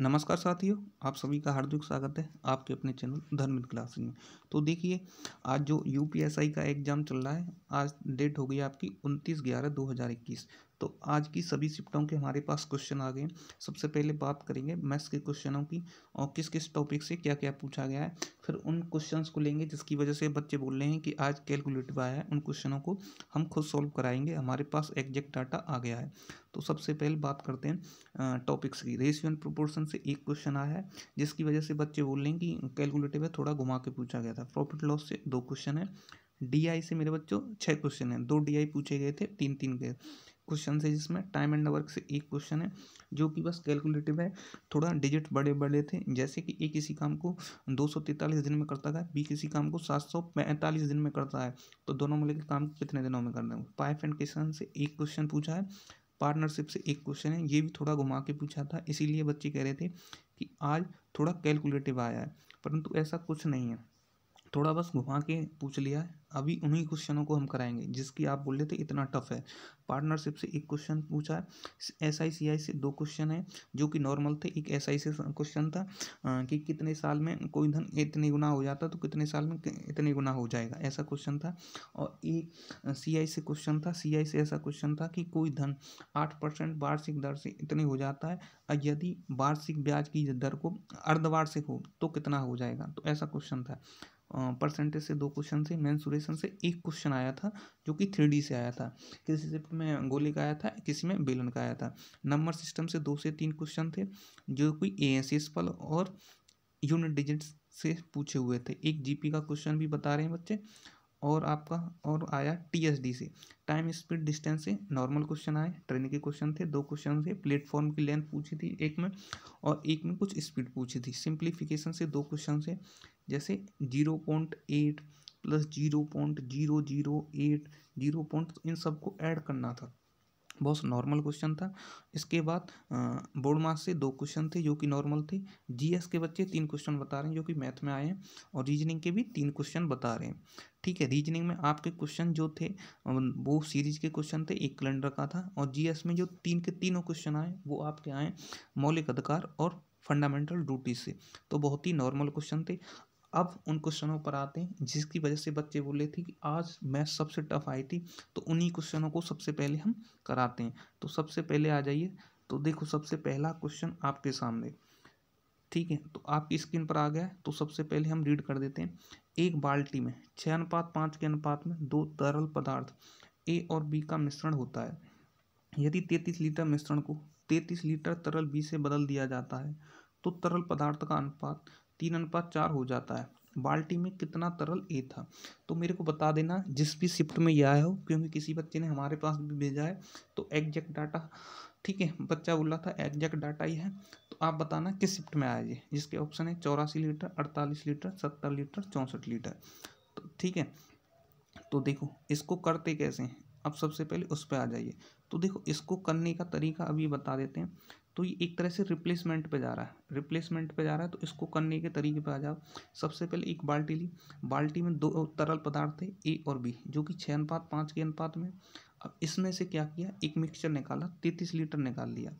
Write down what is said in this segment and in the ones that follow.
नमस्कार साथियों, आप सभी का हार्दिक स्वागत है आपके अपने चैनल धर्मित क्लासेस में। तो देखिए, आज जो यूपीएसआई का एग्ज़ाम चल रहा है, आज डेट हो गई आपकी 29/11/2021। तो आज की सभी शिफ्टों के हमारे पास क्वेश्चन आ गए हैं। सबसे पहले बात करेंगे मैथ्स के क्वेश्चनों की और किस किस टॉपिक से क्या क्या पूछा गया है। फिर उन क्वेश्चंस को लेंगे जिसकी वजह से बच्चे बोल रहे हैं कि आज कैलकुलेटिव आया है, उन क्वेश्चनों को हम खुद सॉल्व कराएंगे। हमारे पास एग्जैक्ट डाटा आ गया है। तो सबसे पहले बात करते हैं टॉपिक्स की। रेशियो एंड प्रोपोर्शन से एक क्वेश्चन आया है, जिसकी वजह से बच्चे बोल रहे हैं कि कैलकुलेटिव है, थोड़ा घुमा के पूछा गया था। प्रॉफिट लॉस से 2 क्वेश्चन है। डीआई से मेरे बच्चों 6 क्वेश्चन हैं। 2 डीआई पूछे गए थे, 3-3 के क्वेश्चन है, जिसमें टाइम एंड वर्क से एक क्वेश्चन है जो कि बस कैलकुलेटिव है। थोड़ा डिजिट बड़े बड़े थे, जैसे कि ए किसी काम को 243 दिन में करता है, बी किसी काम को 745 दिन में करता है, तो दोनों मिलकर काम कितने दिनों में करते हैं। पाइप एंड किसान से एक क्वेश्चन पूछा है। पार्टनरशिप से एक क्वेश्चन है, ये भी थोड़ा घुमा के पूछा था, इसीलिए बच्चे कह रहे थे कि आज थोड़ा कैलकुलेटिव आया है, परंतु ऐसा कुछ नहीं है, थोड़ा बस घुमा के पूछ लिया है। अभी उन्हीं क्वेश्चनों को हम कराएंगे जिसकी आप बोल रहे थे इतना टफ है। पार्टनरशिप से एक क्वेश्चन पूछा है। एसआई सीआई से 2 क्वेश्चन है जो कि नॉर्मल थे। एक एसआई से क्वेश्चन था कि कितने साल में कोई धन इतने गुना हो जाता तो कितने साल में इतने गुना हो जाएगा, ऐसा क्वेश्चन था। और एक सीआई से क्वेश्चन था। सीआई से ऐसा क्वेश्चन था कि कोई धन 8% वार्षिक दर से इतने हो जाता है, और यदि वार्षिक ब्याज की दर को अर्धवार्षिक हो तो कितना हो जाएगा, तो ऐसा क्वेश्चन था। परसेंटेज से 2 क्वेश्चन थे। मेंसुरेशन से एक क्वेश्चन आया था जो कि 3D से आया था। किसी शिफ्ट में गोले का आया था, किसी में बेलन का आया था। नंबर सिस्टम से 2 से 3 क्वेश्चन थे जो कि एएसएसपल और यूनिट डिजिट्स से पूछे हुए थे। एक जीपी का क्वेश्चन भी बता रहे हैं बच्चे। और आपका और आया टीएसडी से, टाइम स्पीड डिस्टेंस से नॉर्मल क्वेश्चन आए। ट्रेन के क्वेश्चन थे, 2 क्वेश्चन थे। प्लेटफॉर्म की लेंथ पूछी थी एक में, और एक में कुछ स्पीड पूछी थी। सिंप्लीफिकेशन से 2 क्वेश्चन से, जैसे 0.8 प्लस 0.008 0. इन सबको ऐड करना था। बहुत नॉर्मल क्वेश्चन था। इसके बाद बोर्ड मार्क्स से 2 क्वेश्चन थे जो कि नॉर्मल थे। जीएस के बच्चे 3 क्वेश्चन बता रहे हैं जो कि मैथ में आए हैं, और रीजनिंग के भी 3 क्वेश्चन बता रहे हैं। ठीक है, रीजनिंग में आपके क्वेश्चन जो थे वो सीरीज के क्वेश्चन थे, एक कैलेंडर का था। और जीएस में जो 3 के तीनों क्वेश्चन आए वो आपके आए मौलिक अधिकार और फंडामेंटल ड्यूटीज से, तो बहुत ही नॉर्मल क्वेश्चन थे। अब उन क्वेश्चनों पर आते हैं जिसकी वजह से बच्चे बोले थे कि आज मैथ सबसे टफ आई थी, तो उन्हीं क्वेश्चनों को सबसे पहले हम कराते हैं। तो सबसे पहले आ जाइए। तो देखो, सबसे पहला क्वेश्चन आपके सामने, ठीक है, तो आपकी स्क्रीन पर आ गया है। तो सबसे पहले हम रीड कर देते हैं। एक बाल्टी में 6:5 के अनुपात में 2 तरल पदार्थ ए और बी का मिश्रण होता है। यदि 33 लीटर मिश्रण को 33 लीटर तरल बी से बदल दिया जाता है, तो तरल पदार्थ का अनुपात 3:4 हो जाता है। बाल्टी में कितना तरल ए था। तो मेरे को बता देना जिस भी शिफ्ट में यह आया हो, क्योंकि किसी बच्चे ने हमारे पास भी भेजा है, तो एग्जैक्ट डाटा, ठीक है, बच्चा बोल रहा था एग्जैक्ट डाटा ही है। तो आप बताना किस शिफ्ट में आया ये, जिसके ऑप्शन है 84 लीटर, 48 लीटर, 70 लीटर, 64 लीटर। तो ठीक है, तो देखो इसको करते कैसे हैं। अब सबसे पहले उस पर आ जाइए। तो देखो, इसको करने का तरीका अभी बता देते हैं। तो ये एक तरह से रिप्लेसमेंट पे जा रहा है, रिप्लेसमेंट पे जा रहा है, तो इसको करने के तरीके पे आ जाओ। सबसे पहले एक बाल्टी ली, बाल्टी में 2 तरल पदार्थ थे ए और बी, जो कि 6:5 के अनुपात में। अब इसमें से क्या किया, एक मिक्सचर निकाला, 33 लीटर निकाल लिया।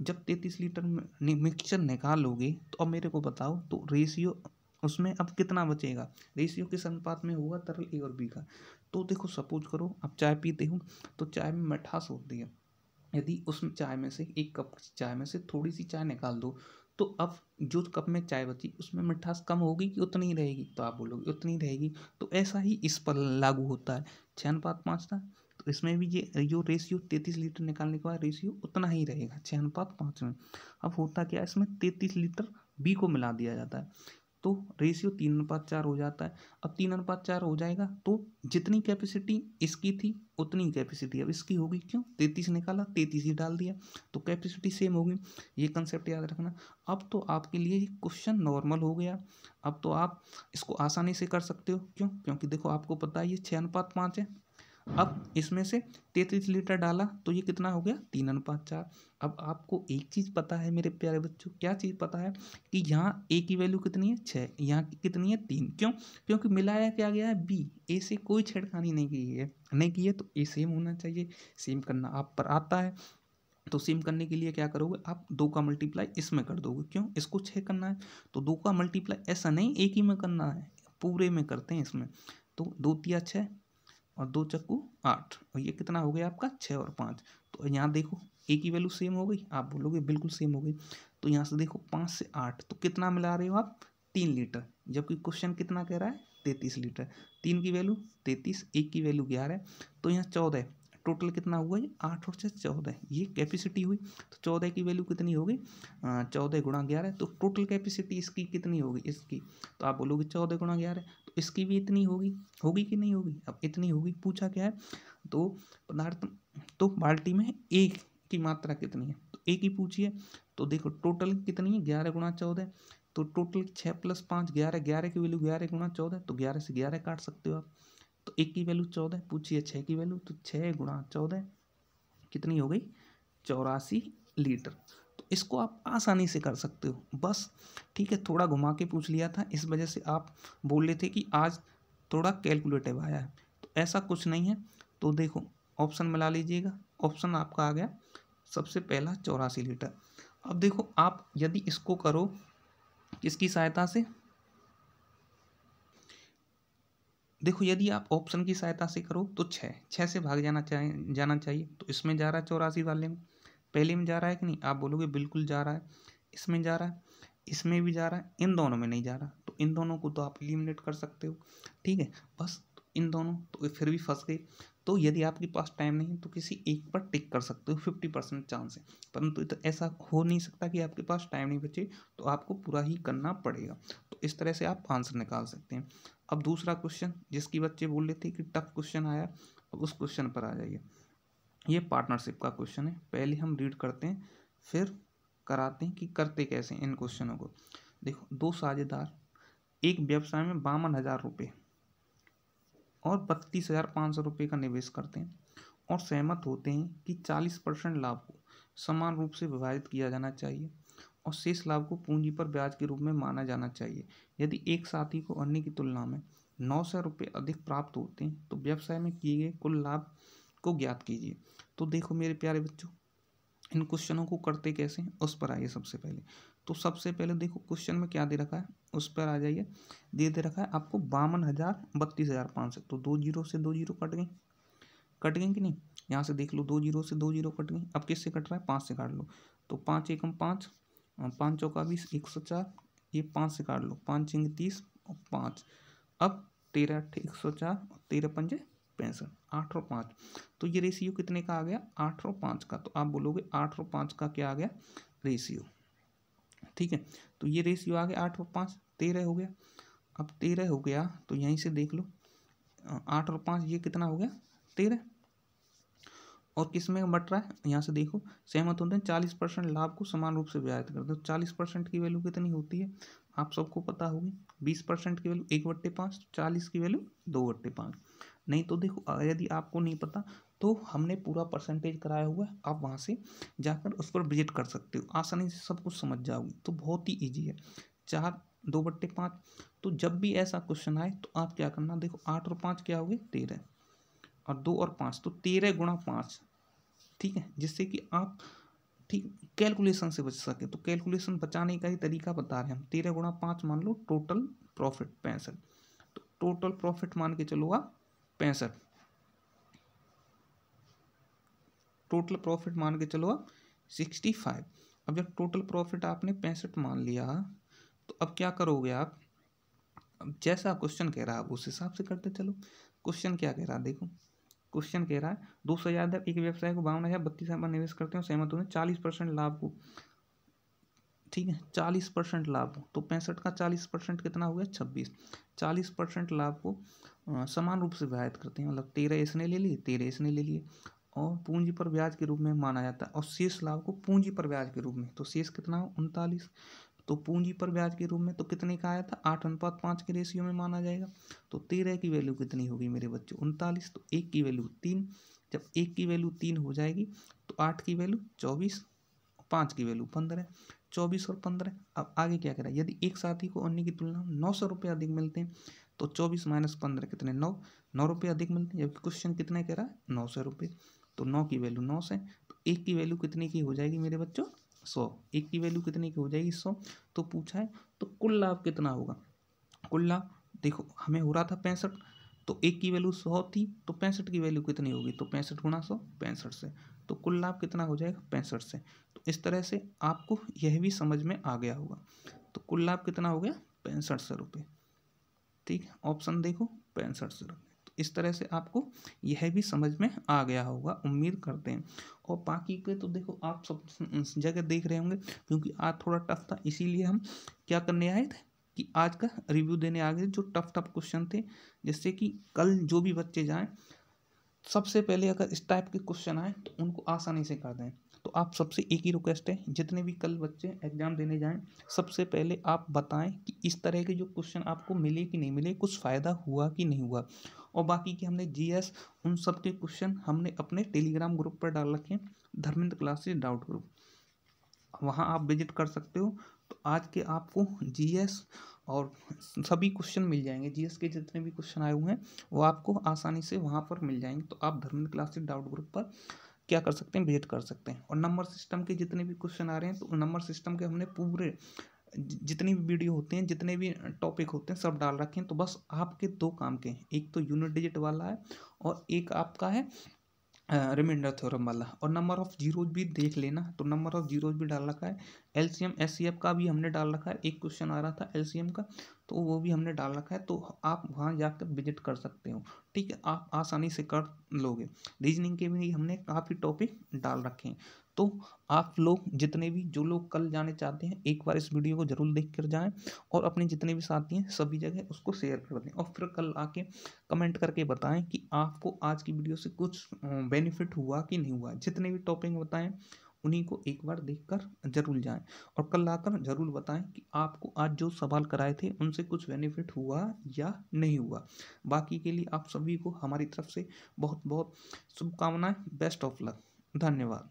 जब 33 लीटर मिक्सचर निकालोगे तो अब मेरे को बताओ, तो रेशियो उसमें अब कितना बचेगा। रेशियो किस अनुपात में होगा, तरल ए और बी का। तो देखो, सपोज करो अब चाय पीते हो, तो चाय में मिठास होती है। यदि उसमें चाय में से एक कप चाय में से थोड़ी सी चाय निकाल दो, तो अब जो कप में चाय बची उसमें मिठास कम होगी कि उतनी ही रहेगी, तो आप बोलोगे उतनी रहेगी। तो ऐसा ही इस पर लागू होता है। 6:5 था, तो इसमें भी ये जो रेशियो 33 लीटर निकालने के बाद रेशियो उतना ही रहेगा 6:5 में। अब होता क्या है, इसमें 33 लीटर बी को मिला दिया जाता है, तो रेशियो 3:4 हो जाता है। अब 3:4 हो जाएगा, तो जितनी कैपेसिटी इसकी थी उतनी कैपेसिटी अब इसकी होगी। क्यों, 33 निकाला, 33 ही डाल दिया, तो कैपेसिटी सेम होगी। ये कंसेप्ट याद रखना। अब तो आपके लिए ये क्वेश्चन नॉर्मल हो गया। अब तो आप इसको आसानी से कर सकते हो। क्यों, क्योंकि देखो आपको पता है ये 6:5 है। अब इसमें से 33 लीटर डाला तो ये कितना हो गया, 3:4। अब आपको एक चीज़ पता है मेरे प्यारे बच्चों, क्या चीज़ पता है, कि यहाँ ए की वैल्यू कितनी है, 6, यहाँ की कितनी है, 3। क्यों, क्योंकि मिलाया क्या गया है, बी। ए से कोई छेड़खानी नहीं की है, तो ए सेम होना चाहिए। सेम करना आप पर आता है। तो सेम करने के लिए क्या करोगे आप, 2 का मल्टीप्लाई इसमें कर दोगे। क्यों, इसको 6 करना है तो 2 का मल्टीप्लाई ऐसा नहीं एक ही में करना है, पूरे में करते हैं इसमें। तो 2 तिया 6 और 2 चक्कू 8, और ये कितना हो गया आपका 6 और 5। तो यहाँ देखो ए की वैल्यू सेम हो गई, आप बोलोगे बिल्कुल सेम हो गई। तो यहाँ से देखो 5 से 8 तो कितना मिला रहे हो आप, 3 लीटर, जबकि क्वेश्चन कितना कह रहा है 33 लीटर। 3 की वैल्यू 33, 1 की वैल्यू 11, तो यहाँ 14, टोटल कितना हुआ ये 8 और 6 14, ये कैपेसिटी हुई। तो 14 की वैल्यू कितनी होगी, 14 गुणा 11, तो टोटल कैपेसिटी इसकी कितनी होगी इसकी, तो आप बोलोगे 14 गुणा 11, तो इसकी भी इतनी होगी, होगी कि नहीं होगी, अब इतनी होगी। पूछा क्या है, तो पदार्थ, तो बाल्टी में एक की मात्रा कितनी है, तो एक ही पूछी है। तो देखो टोटल कितनी है 11 गुणा 14, तो टोटल 6 + 5 11, 11 की वैल्यू 11 गुणा 14, तो 11 से 11 काट सकते हो आप। तो एक की वैल्यू 14 पूछिए, 6 की वैल्यू, तो 6 गुणा 14 कितनी हो गई 84 लीटर। तो इसको आप आसानी से कर सकते हो बस, ठीक है। थोड़ा घुमा के पूछ लिया था, इस वजह से आप बोल रहे थे कि आज थोड़ा कैलकुलेटिव आया है, तो ऐसा कुछ नहीं है। तो देखो ऑप्शन मिला लीजिएगा, ऑप्शन आपका आ गया सबसे पहला 84 लीटर। अब देखो आप यदि इसको करो किसकी सहायता से, देखो यदि आप ऑप्शन की सहायता से करो तो 6 से भाग जाना चाहिए। तो इसमें जा रहा है 84 वाले में, पहले में जा रहा है कि नहीं, आप बोलोगे बिल्कुल जा रहा है, इसमें जा रहा है, इसमें भी जा रहा है, इन दोनों में नहीं जा रहा। तो इन दोनों को तो आप एलिमिनेट कर सकते हो, ठीक है। बस इन दोनों तो फिर भी फंस गए। तो यदि आपके पास टाइम नहीं है तो किसी एक पर टिक कर सकते हो, 50% चांस है। परंतु तो ऐसा हो नहीं सकता कि आपके पास टाइम नहीं बचे, तो आपको पूरा ही करना पड़ेगा। तो इस तरह से आप आंसर निकाल सकते हैं। अब दूसरा क्वेश्चन, जिसकी बच्चे बोल रहे थे कि टफ क्वेश्चन आया, अब उस क्वेश्चन पर आ जाइए। ये पार्टनरशिप का क्वेश्चन है, पहले हम रीड करते हैं फिर कराते हैं कि करते कैसे इन क्वेश्चनों को। देखो, 2 साझेदार एक व्यवसाय में 52,000 रुपये और 32,500 रुपये का निवेश करते हैं और सहमत होते हैं कि 40% लाभ को समान रूप से विभाजित किया जाना चाहिए और शेष लाभ को पूंजी पर ब्याज के रूप में माना जाना चाहिए। यदि एक साथी को अन्य की तुलना में 900 रुपये अधिक प्राप्त होते हैं तो व्यवसाय में किए गए कुल लाभ को ज्ञात कीजिए। तो देखो मेरे प्यारे बच्चों, इन क्वेश्चनों को करते कैसे हैं उस पर आइए। सबसे पहले तो सबसे पहले देखो क्वेश्चन में क्या दे रखा है उस पर आ जाइए। दे रखा है आपको 52,000 32,500, तो 2 जीरो से 2 जीरो कट गई कि नहीं। यहाँ से देख लो 2 जीरो से 2 जीरो कट गई। अब किससे कट रहा है, 5 से काट लो। तो 5 एकम 5, 5 चौका 20, 104, ये 5 से काट लो, 5 चिंग 30 और 5, अब 13 अट्ठे 104 और 13 पंजे 65, 8 और 5। तो ये रेशियो कितने का आ गया, 8 और 5 का। तो आप बोलोगे 8 और 5 का क्या आ गया रेशियो, ठीक है। तो ये रेशियो आ गया 8 और 5, 13 हो गया। अब 13 हो गया तो यहीं से देख लो 8 और 5 ये कितना हो गया 13। और किस में बट रहा है, यहाँ से देखो सहमत होते हैं 40% लाभ को समान रूप से विभाजित करते हैं। 40% की वैल्यू कितनी होती है आप सबको पता होगी, 20% की वैल्यू 1/5, 40 की वैल्यू 2/5। नहीं तो देखो यदि आपको नहीं पता तो हमने पूरा परसेंटेज कराया हुआ है, आप वहाँ से जाकर उस पर विजिट कर सकते हो, आसानी से सब कुछ समझ जाओगे। तो बहुत ही ईजी है, 4 2/5। तो जब भी ऐसा क्वेश्चन आए तो आप क्या करना, देखो 8 और 5 क्या हो गए 13 और 2 और 5 तो 13 गुणा 5, ठीक है, जिससे कि आप ठीक कैलकुलेशन से बच सके। तो कैलकुलेशन बचाने का ही तरीका बता रहे हैं हम। 13 गुणा 5 मान लो टोटल प्रॉफिट 65, तो टोटल प्रॉफिट मान के चलो आप 65, टोटल प्रॉफिट मान के चलो आप 65। अब जब टोटल प्रॉफिट आपने 65 मान लिया तो अब क्या करोगे आप, अब जैसा क्वेश्चन कह रहा है आप उस हिसाब से करते चलो। क्वेश्चन क्या कह रहा है देखो, क्वेश्चन कह रहा है 2 साझेदार एक व्यवसाय को 52,000 32,000 पर निवेश करते हैं, सहमत होते हैं 40% लाभ को, ठीक है 40% लाभ, तो 65 का 40% कितना हो गया 26। 40% लाभ को समान रूप से विभाजित करते हैं, मतलब 13 इसने ले लिए 13 इसने ले लिए और पूंजी पर ब्याज के रूप में माना जाता है और शेष लाभ को पूंजी पर ब्याज के रूप में, तो शेष कितना हो 39। तो पूंजी पर ब्याज के रूप में तो कितने का आया था 8:5 के रेशियो में माना जाएगा। तो 13 की वैल्यू कितनी होगी मेरे बच्चों 39, तो 1 की वैल्यू 3, जब 1 की वैल्यू 3 हो जाएगी तो 8 की वैल्यू 24, 5 की वैल्यू 15, 24 और 15। अब आगे क्या करें, यदि एक साथी को अन्य की तुलना में 900 रुपये अधिक मिलते हैं तो 24 - 15 कितने 9 रुपये अधिक मिलते हैं, जबकि क्वेश्चन कितने कह रहा है 900 रुपये। तो 9 की वैल्यू 9 से, तो एक की वैल्यू कितने की हो जाएगी मेरे बच्चों? 100। एक की वैल्यू कितने की हो जाएगी? 100। तो पूछा है तो कुल लाभ कितना होगा? कुल लाभ देखो हमें हो रहा था 65, तो एक की वैल्यू 100 थी, तो 65 की वैल्यू कितनी होगी? तो 65 गुणा 100, 65 से। तो कुल लाभ कितना हो जाएगा? 65 से। तो इस तरह से आपको यह भी समझ में आ गया होगा। तो कुल लाभ कितना हो गया? 6500 रुपये। ठीक है, ऑप्शन देखो 6500 रुपये। तो इस तरह से आपको यह भी समझ में आ गया होगा, उम्मीद करते हैं। और बाकी के तो देखो आप सब जगह देख रहे होंगे, क्योंकि आज थोड़ा टफ था, इसीलिए हम क्या करने आए थे कि आज का रिव्यू देने आ गए, जो टफ टफ क्वेश्चन थे, जिससे कि कल जो भी बच्चे जाएं, सबसे पहले अगर इस टाइप के क्वेश्चन आए तो उनको आसानी से कर दें। तो आप सबसे एक ही रिक्वेस्ट है, जितने भी कल बच्चे एग्जाम देने जाएं, सबसे पहले आप बताएं कि इस तरह के जो क्वेश्चन आपको मिले कि नहीं मिले, कुछ फ़ायदा हुआ कि नहीं हुआ। और बाकी के हमने जीएस उन सब के क्वेश्चन हमने अपने टेलीग्राम ग्रुप पर डाल रखे हैं, धर्मेंद्र क्लासेस डाउट ग्रुप, वहाँ आप विजिट कर सकते हो। तो आज के आपको जीएस और सभी क्वेश्चन मिल जाएंगे, जीएस के जितने भी क्वेश्चन आए हुए हैं वो आपको आसानी से वहाँ पर मिल जाएंगे। तो आप धर्मेंद्र क्लासेस डाउट ग्रुप पर क्या कर सकते हैं? विजिट कर सकते हैं। और नंबर सिस्टम के जितने भी क्वेश्चन आ रहे हैं, तो नंबर सिस्टम के हमने पूरे जितनी भी वीडियो होते हैं, जितने भी टॉपिक होते हैं, सब डाल रखे हैं। तो बस आपके दो काम के हैं, एक तो यूनिट डिजिट वाला है और एक आपका है रिमाइंडर थ्योरम वाला। और नंबर ऑफ जीरोज भी देख लेना, तो नंबर ऑफ जीरोज भी डाल रखा है। एलसीएम एचसीएफ का भी हमने डाल रखा है, एक क्वेश्चन आ रहा था एलसीएम का, तो वो भी हमने डाल रखा है। तो आप वहाँ जाकर विजिट कर सकते हो। ठीक है, आप आसानी से कर लोगे। रीजनिंग के भी हमने काफ़ी टॉपिक डाल रखे हैं। तो आप लोग जितने भी जो लोग कल जाने चाहते हैं, एक बार इस वीडियो को जरूर देख कर जाएं और अपने जितने भी साथी हैं सभी जगह उसको शेयर कर दें। और फिर कल आके कमेंट करके बताएं कि आपको आज की वीडियो से कुछ बेनिफिट हुआ कि नहीं हुआ। जितने भी टॉपिक बताएं उन्हीं को एक बार देखकर जरूर जाएं और कल आकर जरूर बताएं कि आपको आज जो सवाल कराए थे उनसे कुछ बेनिफिट हुआ या नहीं हुआ। बाकी के लिए आप सभी को हमारी तरफ से बहुत बहुत शुभकामनाएं। Best of luck. धन्यवाद।